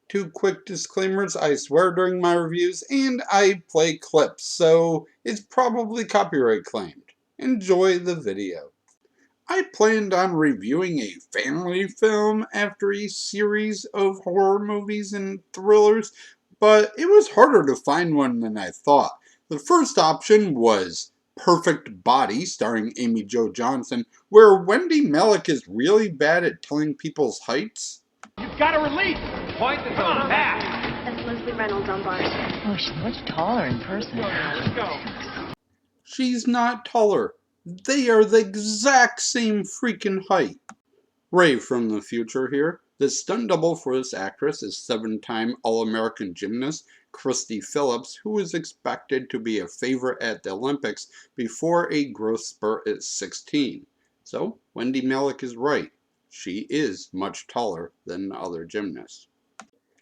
Two quick disclaimers: I swear during my reviews and I play clips, so it's probably copyright claimed. Enjoy the video. I planned on reviewing a family film after a series of horror movies and thrillers, but it was harder to find one than I thought. The first option was Perfect Body, starring Amy Jo Johnson, where Wendy Malick is really bad at telling people's heights. You've got to release! Point the gun back! That's Leslie Reynolds on bars. Oh, she's much taller in person. Let's go. She's not taller. They are the exact same freaking height. Ray from the future here. The stunt double for this actress is 7-time All-American gymnast Christy Phillips, who is expected to be a favorite at the Olympics before a growth spurt at 16. So, Wendy Malick is right. She is much taller than the other gymnasts.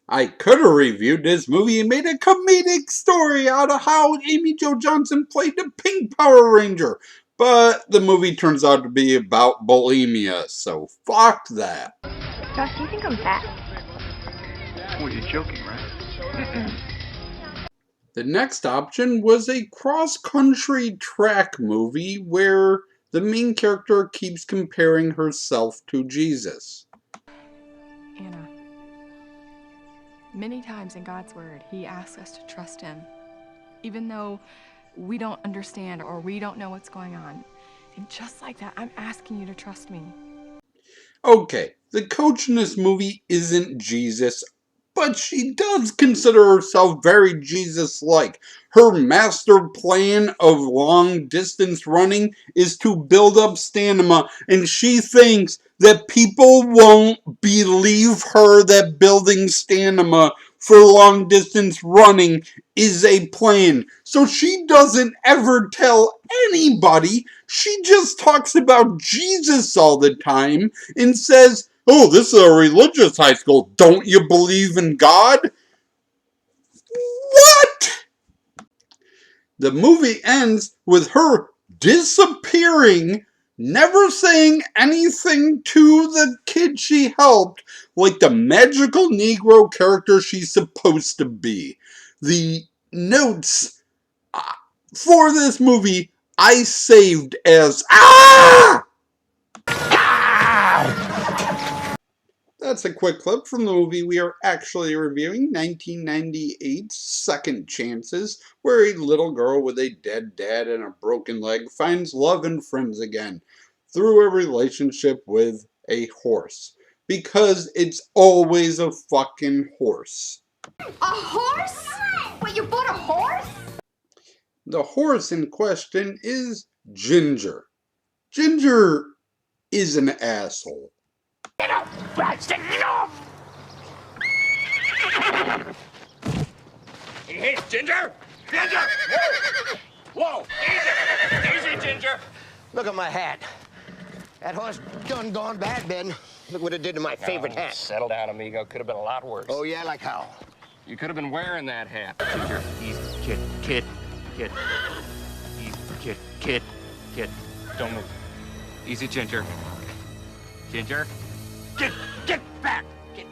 I could have reviewed this movie and made a comedic story out of how Amy Jo Johnson played the Pink Power Ranger, but the movie turns out to be about bulimia, so fuck that. Josh, do you think I'm fat? Well, you're joking, right? The next option was a cross-country track movie where the main character keeps comparing herself to Jesus. Anna, many times in God's Word, He asks us to trust Him, even though we don't understand or we don't know what's going on. And just like that, I'm asking you to trust me. Okay, the coach in this movie isn't Jesus, but she does consider herself very Jesus-like. Her master plan of long-distance running is to build up stamina, and she thinks that people won't believe her that building stamina for long-distance running is a plan. So she doesn't ever tell anybody. She just talks about Jesus all the time and says, "Oh, this is a religious high school. Don't you believe in God?" What? The movie ends with her disappearing, never saying anything to the kid she helped, like the magical Negro character she's supposed to be. The notes for this movie I saved as "Ah!" That's a quick clip from the movie we are actually reviewing, 1998's Second Chances, where a little girl with a dead dad and a broken leg finds love and friends again through a relationship with a horse. Because it's always a fucking horse. A horse? Wait, you bought a horse? The horse in question is Ginger. Ginger is an asshole. Get up, bastard! Get off! Hey, Ginger! Ginger! Whoa! Whoa! Easy! Easy, Ginger! Look at my hat. That horse done gone bad, Ben. Look what it did to my favorite hat. Settle down, amigo. Could have been a lot worse. Oh, yeah, like how? You could have been wearing that hat. Ginger, easy. Kid. Easy, kid. Don't move. Easy, Ginger. Ginger. Get back! Get.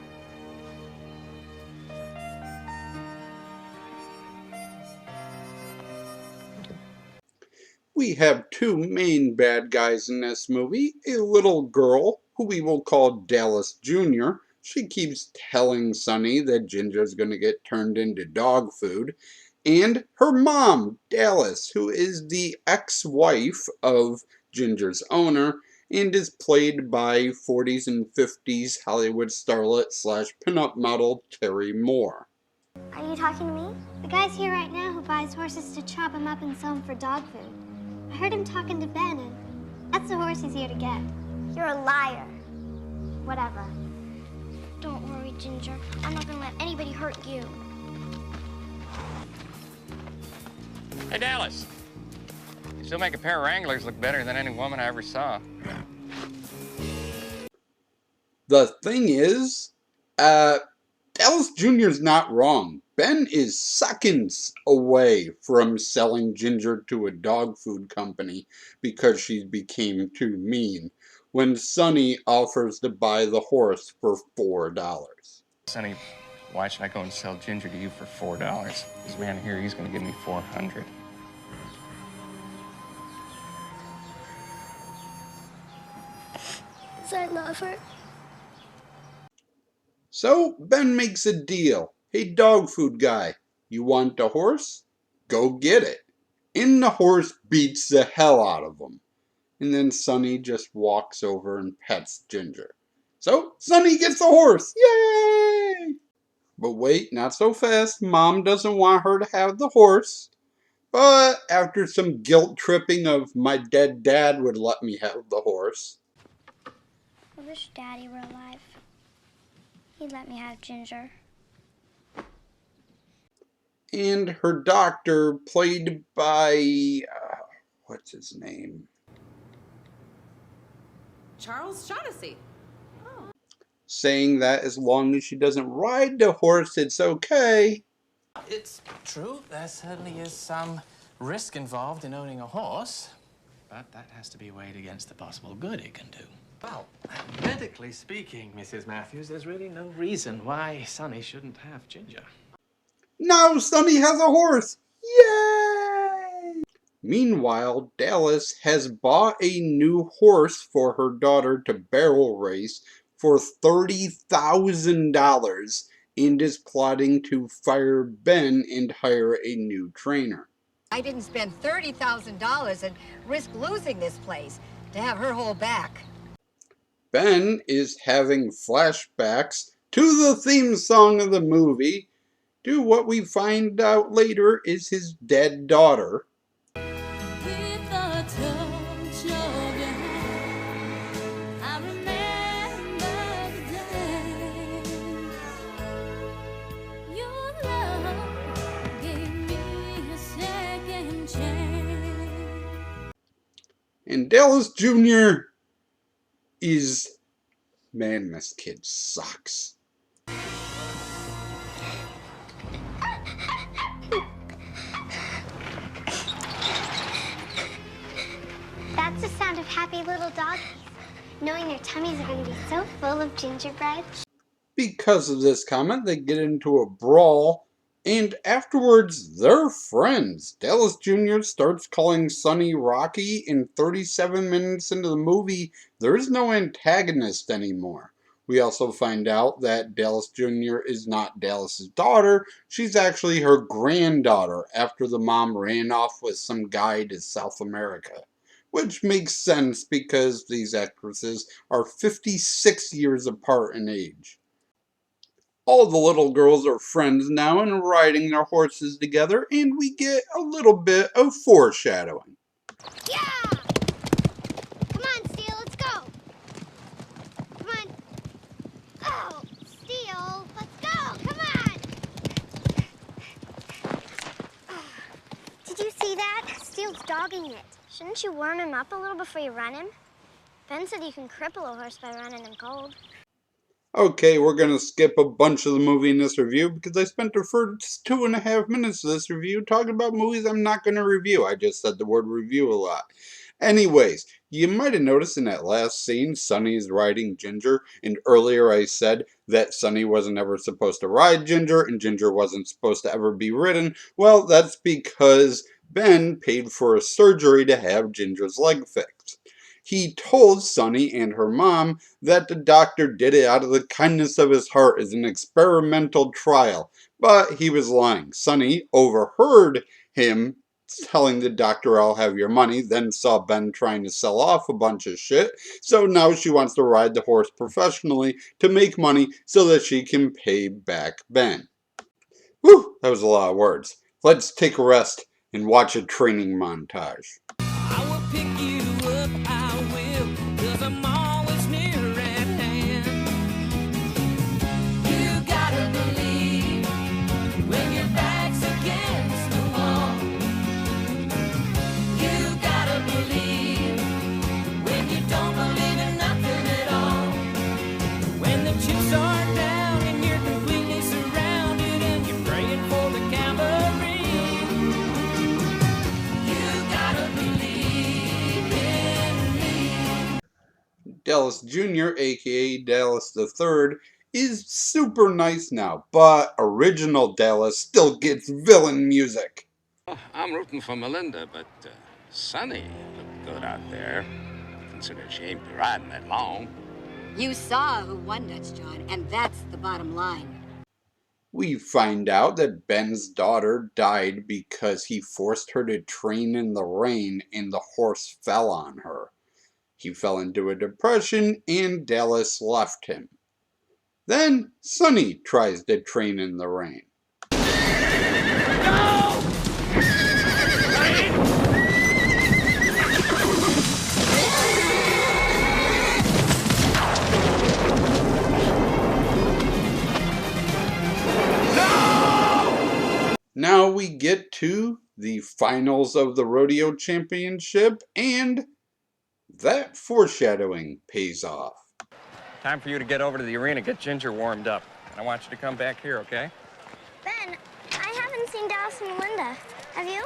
We have two main bad guys in this movie. A little girl, who we will call Dallas Jr. She keeps telling Sonny that Ginger's going to get turned into dog food. And her mom, Dallas, who is the ex-wife of Ginger's owner, and is played by 40s and 50s Hollywood starlet / pinup model Terry Moore. Are you talking to me? The guy's here right now who buys horses to chop them up and sell them for dog food. I heard him talking to Ben, and that's the horse he's here to get. You're a liar. Whatever. Don't worry, Ginger. I'm not gonna let anybody hurt you. Hey, Dallas. You still make a pair of Wranglers look better than any woman I ever saw. The thing is, Dallas Jr.'s not wrong. Ben is seconds away from selling Ginger to a dog food company because she became too mean, when Sonny offers to buy the horse for $4. Sonny Why should I go and sell Ginger to you for $4? This man here, he's gonna give me $400. I love her. So Ben makes a deal. Hey, dog food guy, you want the horse? Go get it. And the horse beats the hell out of him. And then Sonny just walks over and pets Ginger. So Sonny gets the horse. Yay! But wait, not so fast. Mom doesn't want her to have the horse. But after some guilt tripping of my dead dad would let me have the horse. I wish Daddy were alive. He'd let me have Ginger. And her doctor, played by, what's his name? Charles Shaughnessy. Saying that as long as she doesn't ride the horse, it's okay. It's true, there certainly is some risk involved in owning a horse, but that has to be weighed against the possible good it can do. Well, medically speaking, Mrs. Matthews, there's really no reason why Sonny shouldn't have Ginger. Now Sonny has a horse! Yay! Meanwhile, Dallas has bought a new horse for her daughter to barrel race for $30,000 and is plotting to fire Ben and hire a new trainer. I didn't spend $30,000 and risk losing this place to have her hold back. Ben is having flashbacks to the theme song of the movie, to what we find out later is his dead daughter. And Dallas Jr. is, man, this kid sucks. That's the sound of happy little doggies, knowing their tummies are going to be so full of gingerbread. Because of this comment, they get into a brawl, and afterwards, they're friends. Dallas Jr. starts calling Sonny Rocky, and 37 minutes into the movie, there's no antagonist anymore. We also find out that Dallas Jr. is not Dallas's daughter, she's actually her granddaughter after the mom ran off with some guy to South America. Which makes sense because these actresses are 56 years apart in age. All the little girls are friends now and riding their horses together, and we get a little bit of foreshadowing. Yeah! Come on, Steel, let's go. Come on. Oh, Steel, let's go. Come on. Did you see that? Steel's dogging it. Shouldn't you warm him up a little before you run him? Ben said you can cripple a horse by running him cold. Okay, we're going to skip a bunch of the movie in this review because I spent the first 2.5 minutes of this review talking about movies I'm not going to review. I just said the word review a lot. Anyways, you might have noticed in that last scene, Sonny's riding Ginger, and earlier I said that Sonny wasn't ever supposed to ride Ginger, and Ginger wasn't supposed to ever be ridden. Well, that's because Ben paid for a surgery to have Ginger's leg fixed. He told Sonny and her mom that the doctor did it out of the kindness of his heart as an experimental trial, but he was lying. Sonny overheard him telling the doctor, "I'll have your money," then saw Ben trying to sell off a bunch of shit, so now she wants to ride the horse professionally to make money so that she can pay back Ben. Whew, that was a lot of words. Let's take a rest and watch a training montage. I will pick you up, I will, 'cause I'm always near at hand. You gotta believe when your back's against the wall. You gotta believe when you don't believe in nothing at all. When the chips are down and you're completely surrounded and you're praying for the cavalry. Dallas Jr., aka Dallas III, is super nice now, but original Dallas still gets villain music. I'm rooting for Melinda, but Sonny looked good out there, considering she ain't been riding that long. You saw who won, Dutch John, and that's the bottom line. We find out that Ben's daughter died because he forced her to train in the rain and the horse fell on her. He fell into a depression and Dallas left him. Then Sonny tries to train in the rain. Now we get to the finals of the rodeo championship, and that foreshadowing pays off. Time for you to get over to the arena, get Ginger warmed up. And I want you to come back here, okay? Ben, I haven't seen Dallas and Melinda. Have you?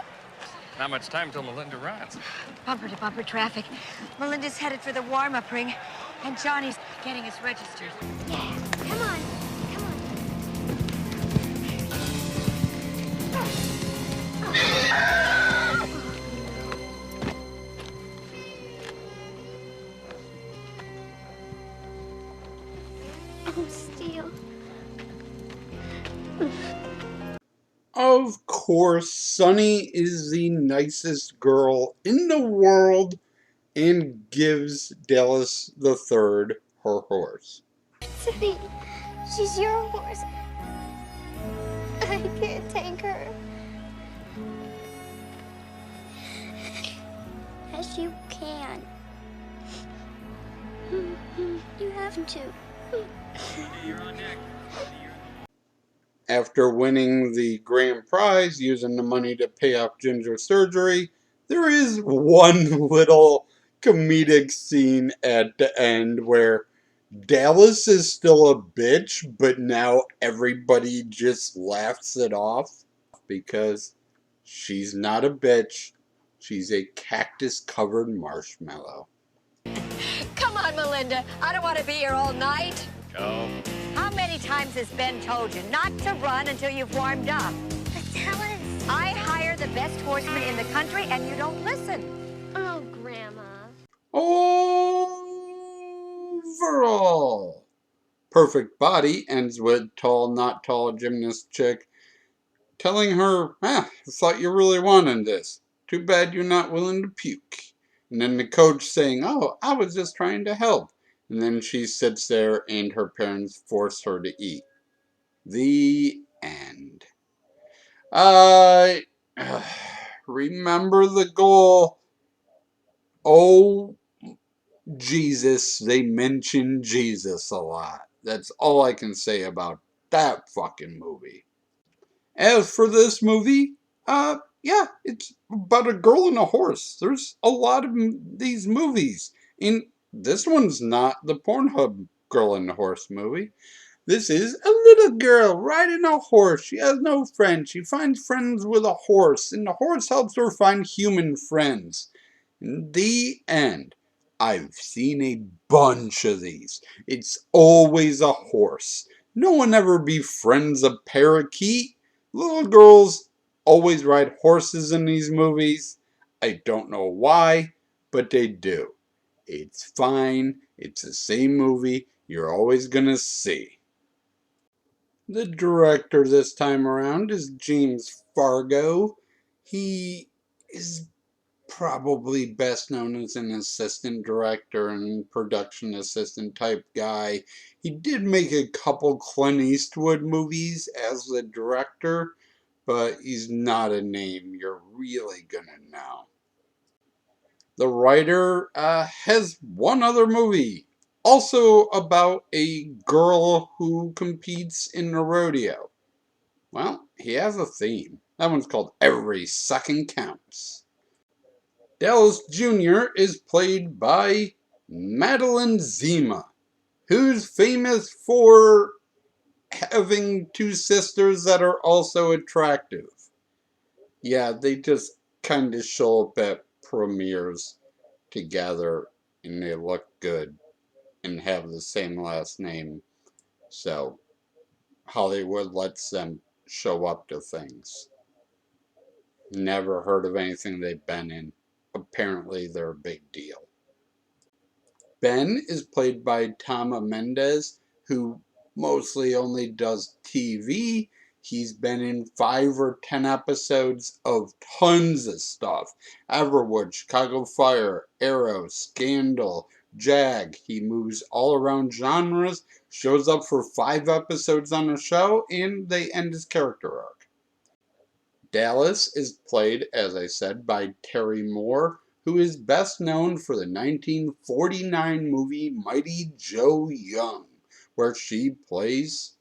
Not much time till Melinda rides. Bumper to bumper traffic. Melinda's headed for the warm-up ring, and Johnny's getting us registered. Yeah, come on. Oh, Steele. Of course, Sonny is the nicest girl in the world and gives Dallas III her horse. Sonny, she's your horse. I can't take her. Yes, you can. You have to. After winning the grand prize, using the money to pay off Ginger's surgery, there is one little comedic scene at the end where Dallas is still a bitch, but now everybody just laughs it off because she's not a bitch. She's a cactus-covered marshmallow. Come on, Melinda. I don't want to be here all night. Go. How many times has Ben told you not to run until you've warmed up? But Dallas. I hire the best horsemen in the country, and you don't listen. Oh, Grandma. Overall. Perfect Body ends with tall, not tall gymnast chick telling her, I thought you really wanted this. Too bad you're not willing to puke. And then the coach saying, oh, I was just trying to help. And then she sits there and her parents force her to eat. The end. Remember the goal. Oh, Jesus. They mention Jesus a lot. That's all I can say about that fucking movie. As for this movie, yeah, it's about a girl and a horse. There's a lot of these movies. And this one's not the Pornhub girl and a horse movie. This is a little girl riding a horse. She has no friends. She finds friends with a horse, and the horse helps her find human friends. In the end, I've seen a bunch of these. It's always a horse. No one ever befriends a parakeet. Little girls always ride horses in these movies. I don't know why, but they do. It's fine. It's the same movie you're always gonna see. The director this time around is James Fargo. He is probably best known as an assistant director and production assistant type guy. He did make a couple Clint Eastwood movies as the director, but he's not a name you're really gonna know. The writer has one other movie, also about a girl who competes in a rodeo. Well, he has a theme. That one's called Every Second Counts. Dallas Jr. is played by Madeline Zima, who's famous for having two sisters that are also attractive. Yeah, they just kind of show up at premieres together and they look good and have the same last name. So Hollywood lets them show up to things. Never heard of anything they've been in. Apparently they're a big deal. Ben is played by Tama Mendes, who mostly only does TV. He's been in 5 or 10 episodes of tons of stuff. Everwood, Chicago Fire, Arrow, Scandal, Jag. He moves all around genres, shows up for 5 episodes on a show, and they end his character arc. Dallas is played, as I said, by Terry Moore, who is best known for the 1949 movie Mighty Joe Young, where she plays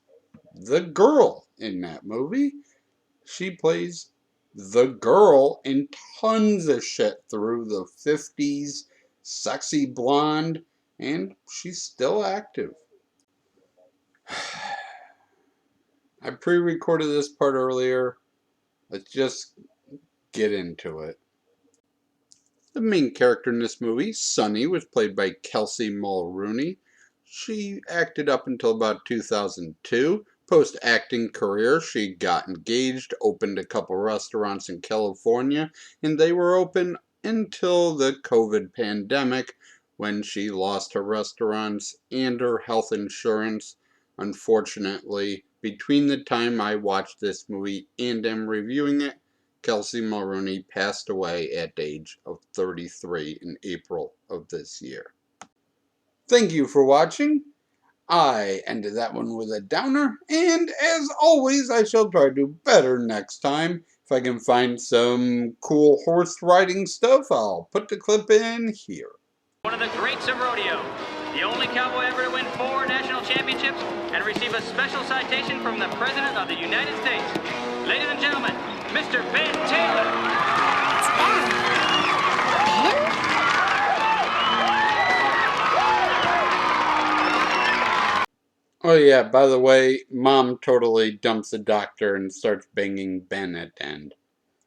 the girl in that movie. She plays the girl in tons of shit through the 50s, sexy blonde, and she's still active. I pre-recorded this part earlier. Let's just get into it. The main character in this movie, Sunny, was played by Kelsey Mulrooney. She acted up until about 2002. Post-acting career, she got engaged, opened a couple restaurants in California, and they were open until the COVID pandemic, when she lost her restaurants and her health insurance. Unfortunately, between the time I watched this movie and am reviewing it, Kelsey Mulrooney passed away at the age of 33 in April of this year. Thank you for watching. I ended that one with a downer, and as always, I shall try to do better next time. If I can find some cool horse riding stuff, I'll put the clip in here. One of the greats of rodeo, the only cowboy ever to win 4 national championships and receive a special citation from the President of the United States. Ladies and gentlemen, Mr. Ben Taylor. It's Ben. Ben? Oh yeah, by the way, Mom totally dumps the doctor and starts banging Ben at the end.